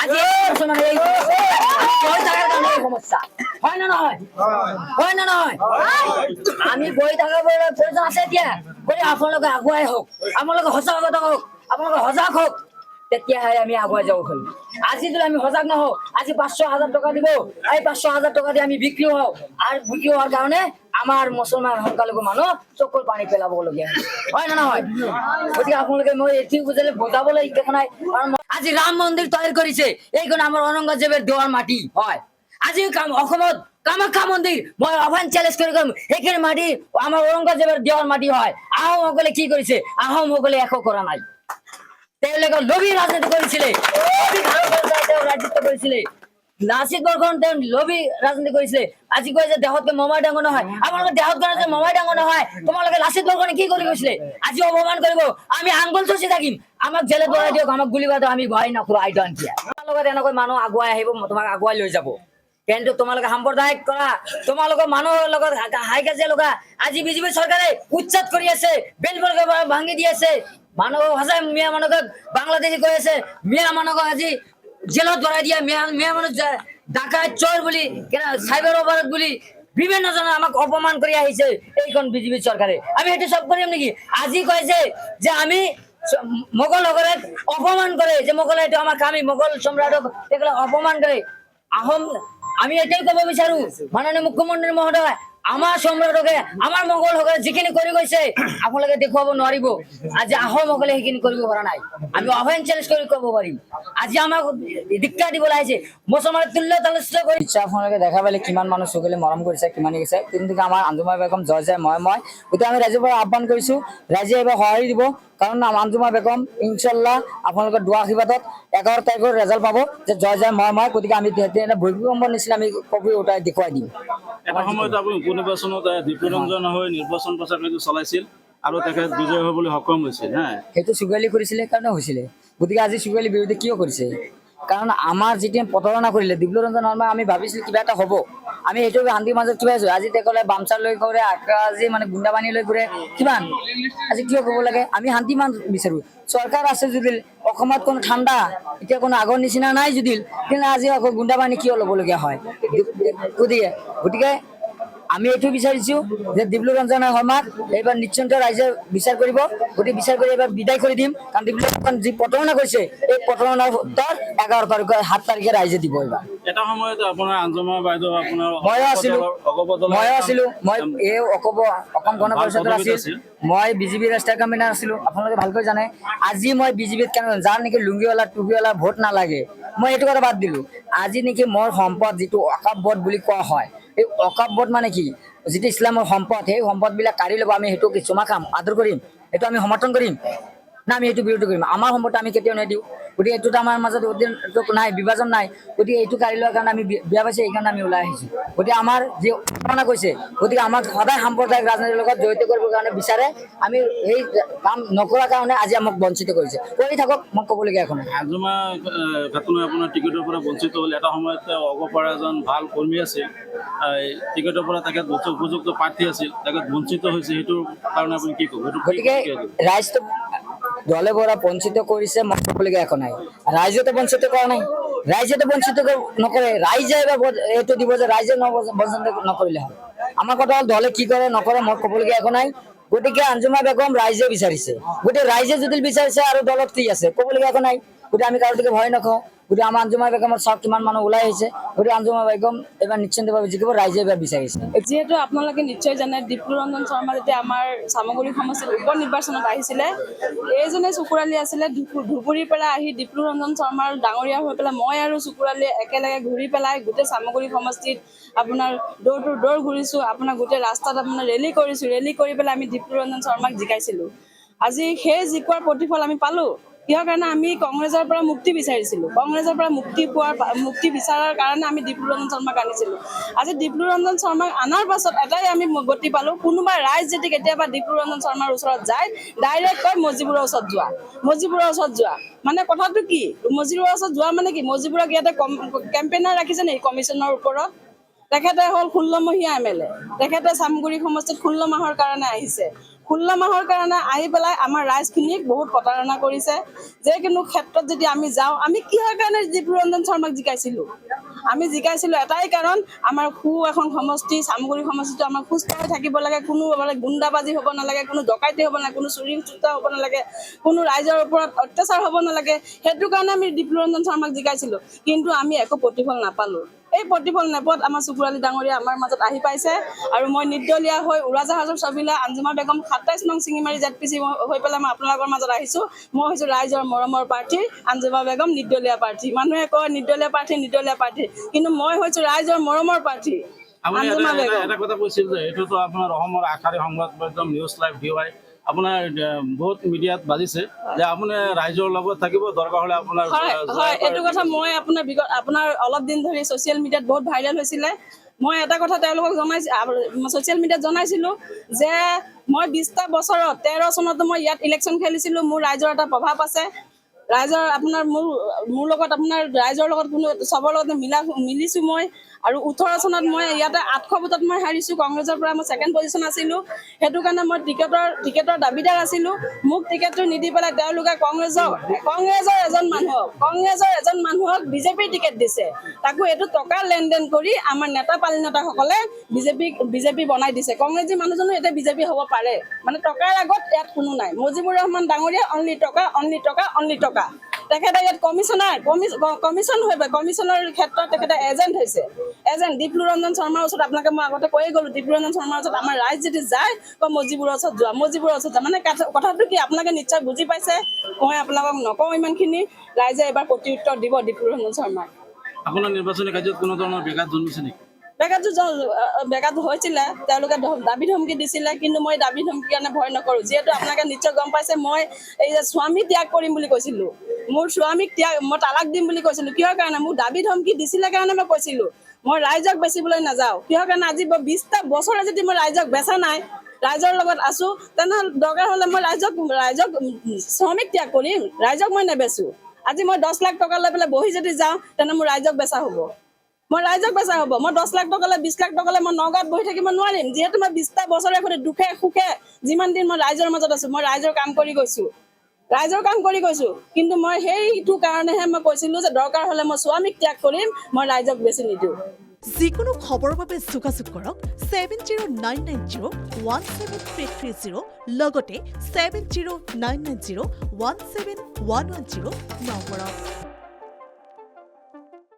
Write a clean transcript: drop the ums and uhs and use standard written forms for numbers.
আজি মুসলমান এই বই থাকার কারণে এই সমস্যা হয় না নহয় হয় না নহয় আমি বই থাকার প্রয়োজন আছে এতিয়া বলি আপোনালোকে আগুৱাই হোক আপোনালোকে সজাগতা হোক আপোনালোকে সজাগ হোক তেতিয়াহে আমি আগুৱাই যাব পাৰিম আজি যদি আমি সজাগ নহওঁ আজি 500,000 টকা দিব এই 500,000 টকা দিয়ে আমি বিক্রি হওঁ আর বিক্রি হওয়ার কারণে আমার মুসলমান সংখ্যালঘু মানুষ চকুর পানি পেলাবলগীয়া হয় না নহয় গতিকে আপোনালোকে মই এটি বুজালে বুজাবলৈ দেখা নাই আজি রাম মন্দির তৈরি করেছে এইখন আমার ঔরঙ্গজেবের দেওয়ার মাটি হয় আজি অসমত কামাখ্যা মন্দির মই আহ্বান চ্যালেঞ্জ করে কম এইখানে মাটি আমার ঔরঙ্গজেবের দেওয়ার মাটি হয় আহোমসকলে কি করেছে আহোমসকলে একো করা নাই তেওঁলোকে লবি রাজনীতি করেছিলে রাজনীতি করেছিলে নাসিক বৰখন তেওঁ লবি ৰাজনীতি কৰিছিলে আজি কয় যে দেহতকে মমাই ডাঙৰ নহয় আপোনালোকে দেহত গণে যে মমাই ডাঙৰ নহয় তোমালোকে লাচিত বৰখনে কি কৰি গৈছিলে আজি অপমান কৰিব আমি আঙ্গুল চুচি থাকিম আমাক জেলত ভৰাই দিয়ক আমাক গুলি কৰি আমি ভয় নকৰো আই ডন্ট কেয়াৰ তোমাৰ লগত এনেকৈ মানুহ আগুৱাই আহিব তোমাক আগুৱাই লৈ যাব কিন্তু তোমালোকে সাম্প্ৰদায়িক কৰা তোমালোকৰ মানুহৰ লগত হাই কাজিয়া লগা আজি বিজেপি চৰকাৰে উচ্ছেদ কৰি আছে বেলবৰ্গ ভাঙি দি আছে মানুহ সজাই মিয়া মানুহক বাংলাদেশী কৈ আছে মিয়া মানুহক আজি জেলত ভৰাই দিয়া মিয়া মানুহ ডাকাত চোৰ বুলি সাইবাৰ অপৰাধ বুলি বিভিন্ন জন আমাক অপমান কৰি আহিছে এইখন বিজেপি চৰকাৰে আমি এটো সব কৰিম নেকি আজি কৈছে যে আমি মোগল সকলে অপমান কৰে যে মোগল এটো আমাৰ কামি মোগল সম্ৰাটক এগুলা অপমান কৰে আহোম আমি এটাই কব বিচাৰো মাননীয় মুখ্যমন্ত্ৰী মহোদয় আমাৰ সম্ৰাটকে আমাৰ মোগল সকলে যিখিনি কৰি গৈছে আপোনালোকে দেখুৱাব নোৱাৰিব আজি আহোম সকলে সেইখিনি কৰিব পৰা নাই আমি অভেন চ্যালেঞ্জ কৰি ক'ব পাৰিম আজি আমাক দীক্ষা দিব লাগিছে মুছলমানৰ তুল্য তালস্য কৰি আপোনালোকে দেখা পালে কিমান মানুহ চকুলে মৰম কৰিছে কিমান গৈছে কিন্তু আমাৰ আঞ্জুমা বেগম জয় জয় মই গতিকে আমি ৰাইজৰ পৰা আহ্বান কৰিছো ৰাইজে এবাৰ সহায় দিব কাৰণ আঞ্জুমা বেগম ইনশাআল্লাহ আপোনালোকৰ দোৱা আশীৰ্বাদত 11 তাৰিখৰ ৰেজাল্ট পাব যে জয় জয় মই গতিকে আমি ভূমিকম্পৰ নিচিনা আমি কবি উঠাই দেখুৱাই দিম এটা সময়ত আপুনি উপনিৰ্বাচনত দীপৰঞ্জন হৈ নিৰ্বাচন প্ৰচাৰ চলাইছিল আৰু তেখেত বিজয় হ'বলৈ সক্ষম হৈছিল হা সেইটো চুগালি কৰিছিলে কাৰণে হৈছিলে গতিকে আজি চুগালি বিৰোধী কিয় কৰিছে কাৰণ আমাৰ যেতিয়া প্ৰতাৰণা কৰিলে দিব্যৰঞ্জন শৰ্মা আমি ভাবিছিলো কিবা এটা হ'ব আমি এইটো শান্তিৰ মাজত কিবা আছো আজি তেকলে বামচাৰ লৈ কৰে আকাজি মানে গুণ্ডাবানী লৈ কৰে কিমান আজি কিয় ক'ব লাগে আমি শান্তি মান বিচাৰো চৰকাৰ আছে যদি অসমত কোনো ঠাণ্ডা এতিয়া কোনো আগৰ নিচিনা নাই যদি কিন্তু আজি আকৌ গুণ্ডাবানী কিয় ল'বলগীয়া হয় গতিকে আমি এইটো বিচাৰিছো যে দিব্যৰঞ্জন শৰ্মাক এইবাৰ নিশ্চিন্ত ৰাইজে বিচাৰ কৰিব গতিকে বিচাৰ কৰি এবাৰ বিদায় কৰি দিম কাৰণ দিব্যৰঞ্জন যি প্ৰতাৰণা কৰিছে এই প্ৰতাৰণাৰ উত্তৰ 11 তাৰিখে 7 তাৰিখে ৰাইজে দিব এইবাৰ এটা সময়ত আপোনাৰ আঞ্জুমা বাইদেউ আপোনাৰ মই আছিলো মই এই অসম গণ পৰিষদৰ আছিল মই বিজেপি ৰাষ্ট্ৰীয় কমিটিৰ আছিলো আপোনালোকে ভালকৈ জানে আজি মই বিজেপিত কেন যাৰ নেকি লুঙ্গিৱালা টুপিৱালা ভোট নালাগে মই এইটো কথা বাদ দিলো আজি নেকি মোৰ সম্পদ যিটো অকাপ ভোট বুলি কোৱা হয় এই অকাপ ভোট মানে কি যেটি ইসলামৰ সম্পদ সেই সম্পদবিলাক কাঢ়ি ল'ব আমি সেইটো কিছুমা কাম আদৰ কৰিম এইটো আমি সমৰ্থন কৰিম না আমি এইটো বিৰোধ কৰিম আমাৰ সম্পদ আমি কেতিয়াও নিদিওঁ গতিকে এইটোত আমাৰ মাজত নাই বিভাজন নাই গতিকে এইটো কাঢ়ি লোৱাৰ কাৰণে আমি বিয়া পাইছে এইকাৰণে আমি ওলাই আহিছোঁ গতিকে আমাৰ যি ঘটনা কৈছে গতিকে আমাক সদায় সাম্প্ৰদায়িক ৰাজনীতিৰ লগত জড়িত কৰিবৰ কাৰণে বিচাৰে আমি সেই কাম নকৰাৰ কাৰণে আজি আমাক বঞ্চিত কৰিছে কৰি থাকক মোক ক'বলগীয়া একো নাই আঞ্জুমা খাতুনে আপোনাৰ টিকটৰ পৰা বঞ্চিত হ'ল এটা সময়ত অগপাৰ এজন ভাল কৰ্মী আছিল টিকটৰ পৰা তেখেত উপযুক্ত প্ৰাৰ্থী আছিল তেখেত বঞ্চিত হৈছে সেইটোৰ কাৰণে আপুনি কি ক'ব গতিকে ৰাইজটো দলে বৰা বঞ্চিত কৰিছে মই ক'বলগীয়া একো নাই ৰাইজেতো বঞ্চিত কৰা নাই ৰাইজেতো বঞ্চিত নকৰে ৰাইজে এইটো দিব যে ৰাইজে বঞ্চিত নকৰিলে হয় আমাৰ কথা হ'ল দলে কি কৰে নকৰে মই ক'বলগীয়া একো নাই গতিকে আঞ্জুমা বেগম ৰাইজে বিচাৰিছে গতিকে ৰাইজে যদি বিচাৰিছে আৰু দলত কি আছে ক'বলগীয়া একো নাই গতিকে আমি কাৰোলৈকে ভয় নকওঁ গতিকে আমাৰ আঞ্জুমা বেগমৰ চাওক কিমান মানুহ ওলাই আহিছে গতিকে আঞ্জুমা বেগম এবাৰ নিশ্চিন্তভাৱে জিকিব ৰাইজে এবাৰ বিচাৰিছে যিহেতু আপোনালোকে নিশ্চয় জানে দিব্যৰঞ্জন শৰ্মা যেতিয়া আমাৰ চামগুৰি সমষ্টিত উপ নিৰ্বাচনত আহিছিলে এইজনে চুকুৰালী আছিলে ধুবুৰীৰ পৰা আহি দিব্যৰঞ্জন শৰ্মাৰ ডাঙৰীয়া হৈ পেলাই মই আৰু চুকুৰালীয়ে একেলগে ঘূৰি পেলাই গোটেই চামগুৰি সমষ্টিত আপোনাৰ ড'ৰ টু ড'ৰ ঘূৰিছোঁ আপোনাৰ গোটেই ৰাস্তাত আপোনাৰ ৰেলী কৰিছোঁ ৰেলী কৰি পেলাই আমি দিব্যৰঞ্জন শৰ্মাক জিকাইছিলোঁ আজি সেই জিকোৱাৰ প্ৰতিফল আমি পালোঁ কিহৰ কাৰণে আমি কংগ্ৰেছৰ পৰা মুক্তি বিচাৰিছিলোঁ কংগ্ৰেছৰ পৰা মুক্তি বিচাৰাৰ কাৰণে আমি দিব্যৰঞ্জন শৰ্মাক আনিছিলোঁ আজি দিব্যৰঞ্জন শৰ্মাক অনাৰ পাছত এটাই আমি গতি পালোঁ কোনোবা ৰাইজ যদি কেতিয়াবা দিব্যৰঞ্জন শৰ্মাৰ ওচৰত যায় ডাইৰেক্ট কয় মজিবুৰৰ ওচৰত যোৱা মানে কথাটো কি মজিবুৰৰ ওচৰত যোৱা মানে কি মজিবুৰক ইয়াতে কেম্পেইনাৰ ৰাখিছে নেকি কমিশ্যনৰ ওপৰত তেখেতে হ'ল 16 মহীয়া MLA তেখেতে চামগুৰি সমষ্টিত 16 মাহৰ কাৰণে আহিছে 16 মাহৰ কাৰণে আহি পেলাই আমাৰ ৰাইজখিনিক বহুত প্ৰতাৰণা কৰিছে যে কোনো ক্ষেত্ৰত যদি আমি যাওঁ আমি কিহৰ কাৰণে ডিব্ৰুৰঞ্জন শৰ্মাক জিকাইছিলোঁ আমি জিকাইছিলোঁ এটাই কাৰণ আমাৰ এখন সমষ্টি চামগুৰি সমষ্টিটো আমাৰ সুস্থ হৈ থাকিব লাগে কোনো মানে গুণ্ডাবাজি হ'ব নালাগে কোনো ডকাইতি হ'ব নালাগে কোনো চুৰি চুটা হ'ব নালাগে কোনো ৰাইজৰ ওপৰত অত্যাচাৰ হ'ব নালাগে সেইটো কাৰণে আমি ডিব্ৰুৰঞ্জন শৰ্মাক জিকাইছিলোঁ কিন্তু আমি একো প্ৰতিফল নাপালোঁ এই প্ৰতিফল নেপত আমাৰ চুকুৰালী ডাঙৰীয়া আমাৰ মাজত আহি পাইছে আৰু মই নিৰ্দলীয়া হৈ উৰাজাহাজৰ ছবিলা আঞ্জুমা বেগম 27 নং চিঙিমাৰী ZPC হৈ পেলাই মই আপোনালোকৰ মাজত আহিছোঁ মই হৈছোঁ ৰাইজৰ মৰমৰ প্ৰাৰ্থী আঞ্জুমা বেগম নিৰ্দলীয়া প্ৰাৰ্থী মানুহে কয় নিৰ্দলীয়া প্ৰাৰ্থী কিন্তু মই হৈছোঁ ৰাইজৰ মৰমৰ প্ৰাৰ্থী আপুনি আঞ্জুমা বেগম এটা কথা কৈছিল যে এইটোতো আপোনাৰ অসমৰ আগশাৰী সংবাদ মাধ্যম নিউজ লাইভ DY আপোনাৰ বহুত মিডিয়াত বাজিছে যে আপুনি ৰাইজৰ লগত থাকিব দৰকাৰ হ'লে আপোনাৰ হয় এইটো কথা মই আপোনাৰ অলপ দিন ধৰি ছ'চিয়েল মিডিয়াত বহুত ভাইৰেল হৈছিলে মই এটা কথা তেওঁলোকক ছ'চিয়েল মিডিয়াত জনাইছিলোঁ যে মই 20টা বছৰত 13 চনতো মই ইয়াত ইলেকশ্যন খেলিছিলোঁ মোৰ ৰাইজৰ এটা প্ৰভাৱ আছে ৰাইজৰ আপোনাৰ মোৰ লগত আপোনাৰ ৰাইজৰ লগত কোনো চবৰ লগত মিলিছোঁ মই আৰু 18 চনত মই ইয়াতে 800 ভোটত মই হাৰিছোঁ কংগ্ৰেছৰ পৰা মই 2nd পজিশ্যন আছিলোঁ সেইটো কাৰণে মই টিকেটৰ দাবীদাৰ আছিলোঁ মোক টিকেটটো নিদি পেলাই তেওঁলোকে কংগ্ৰেছৰ এজন মানুহক বিজেপিৰ টিকেট দিছে তাকো এইটো টকা লেনদেন কৰি আমাৰ নেতা পালিনেতাসকলে বিজেপি বনাই দিছে কংগ্ৰেছী মানুহজনো এতিয়া বিজেপি হ'ব পাৰে মানে টকাৰ আগত ইয়াত কোনো নাই মুজিবুৰ ৰহমান ডাঙৰীয়া অনলি টকা তেখেতে ইয়াত কমিশ্যন হৈ কমিশ্যনৰ ক্ষেত্ৰত তেখেতে এজেণ্ট হৈছে এজেণ্ট ডিব্ৰুৰঞ্জন শৰ্মাৰ ওচৰত আপোনালোকে মই আগতে কৈয়ে গ'লোঁ ডিব্ৰুৰঞ্জন শৰ্মাৰ ওচৰত আমাৰ ৰাইজ যদি যায় মজিবুৰৰ ওচৰত যোৱা মানে কথাটো কি আপোনালোকে নিশ্চয় বুজি পাইছে মই আপোনালোকক নকওঁ ইমানখিনি ৰাইজে এবাৰ প্ৰত্যুত্তৰ দিব ডিব্ৰুৰঞ্জন শৰ্মাক আপোনাৰ নিৰ্বাচনী কাৰ্যত কোনো ধৰণৰ ব্যাঘাত জন্মিছে নেকি বেগাত হৈছিলে তেওঁলোকে দাবী ধমকি দিছিলে কিন্তু মই দাবী ধমকি কাৰণে ভয় নকৰোঁ যিহেতু আপোনালোকে নিশ্চয় গম পাইছে মই এই যে স্বামী ত্যাগ কৰিম বুলি কৈছিলোঁ মোৰ স্বামীক মই তালাক দিম বুলি কৈছিলোঁ কিহৰ কাৰণে মোক দাবী ধমকি দিছিলে কাৰণে মই কৈছিলোঁ মই ৰাইজক বেচিবলৈ নাযাওঁ কিহৰ কাৰণে আজি 20টা বছৰে যদি মই ৰাইজক বেচা নাই ৰাইজৰ লগত আছোঁ তেনেহ'লে দৰকাৰ হ'লে মই ৰাইজক শ্ৰমিক ত্যাগ কৰিম ৰাইজক মই নেবেচোঁ আজি মই 10 লাখ টকা লৈ পেলাই বহি যদি যাওঁ তেনে মোৰ ৰাইজক বেচা হ'ব মই 10 লাখ টকা লৈ 20 লাখ টকা লৈ মই নগাঁৱত বহি থাকিব নোৱাৰিম যিহেতু মই 20টা বছৰে সৈতে দুখে সুখে যিমান দিন মই ৰাইজৰ মাজত আছোঁ মই ৰাইজৰ কাম কৰি গৈছোঁ কিন্তু মই সেইটো কাৰণেহে মই কৈছিলোঁ যে দৰকাৰ হ'লে মই স্বামীক ত্যাগ কৰিম মই ৰাইজক বেছি নিদিওঁ যিকোনো খবৰৰ বাবে যোগাযোগ কৰক 7099017330 লগতে 7099017110 নম্বৰত